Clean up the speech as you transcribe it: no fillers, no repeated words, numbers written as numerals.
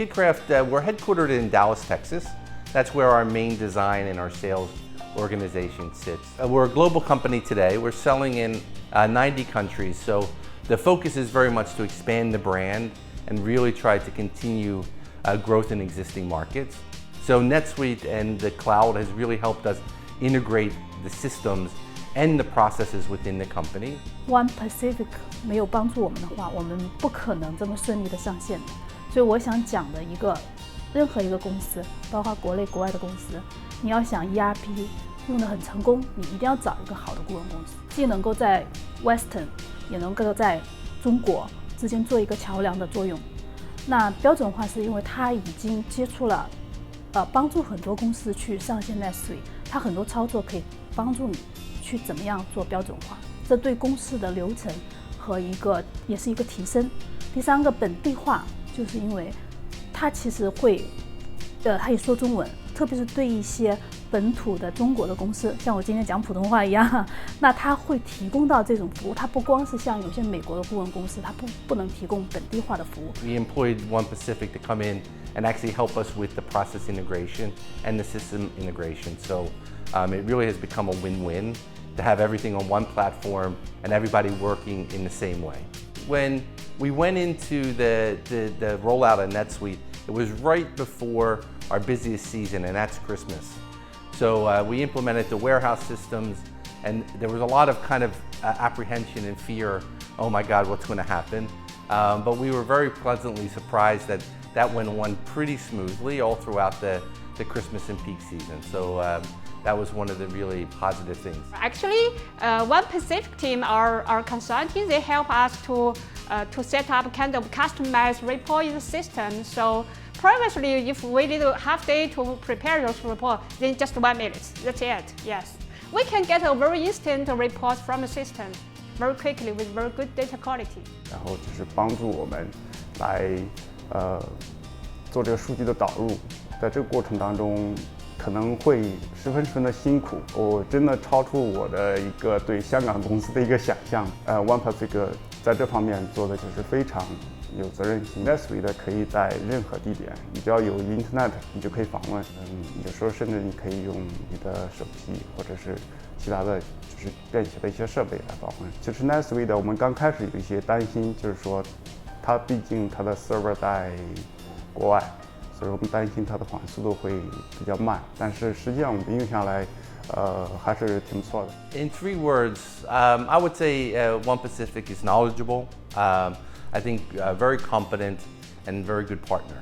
KidKraft, we're headquartered in Dallas, Texas. That's where our main design and our sales organization sits. We're a global company today. We're selling in 90 countries, so the focus is very much to expand the brand and really try to continue growth in existing markets. So NetSuite and the cloud has really helped us integrate the systems and the processes within the company. One Pacific 没有帮助我们的话，我们不可能这么顺利的上线。所以我想讲的任何一个公司，包括国内国外的公司，你要想 ERP 用得很成功，你一定要找一个好的顾问公司，既能够在 Western 也能够在中国之间做一个桥梁的作用。那标准化是因为它已经接触了，帮助很多公司去上线 NetSuite， 它很多操作可以帮助你去怎么样做标准化，这对公司的流程和也是一个提升。第三个本地化，就是因为它其实会，它也说中文，特别是对一些本土的中国的公司，像我今天讲普通话一样，那它会提供到这种服务。它不光是像有些美国的顾问公司，它不能提供本地化的服务。We employed One Pacific to come in and actually help us with the process integration and the system integration. So it really has become a win-win to have everything on one platform and everybody working in the same way. When we went into the rollout of NetSuite, it was right before our busiest season, and that's Christmas. So we implemented the warehouse systems, and there was a lot of kind of apprehension and fear, oh my God, what's going to happen? But we were very pleasantly surprised that went on pretty smoothly all throughout the Christmas and peak season. So that was one of the really positive things. Actually, One Pacific team, our consulting, they help us to set up kind of customized report in the system. So previously, if we need a half day to prepare those reports, then just 1 minute. That's it. Yes, we can get a very instant report from the system very quickly with very good data quality. 然后就是帮助我们来做这个数据的导入，在这个过程当中可能会十分的辛苦，我真的超出我的一个对香港公司的一个想象。One Pacific 在这方面做的就是非常有责任心。NetSuite 可以在任何地点，你只要有 Internet， 你就可以访问。有时候甚至你可以用你的手机或者是其他的就是便携的一些设备来访问。其实 NetSuite 我们刚开始有一些担心，就是说它毕竟它的 server 在国外。所以我们担心它的缓速度会比较慢，但是实际上我们应用下来，还是挺不错的。In 3 words, I would say One Pacific is knowledgeable. I think very competent and very good partner.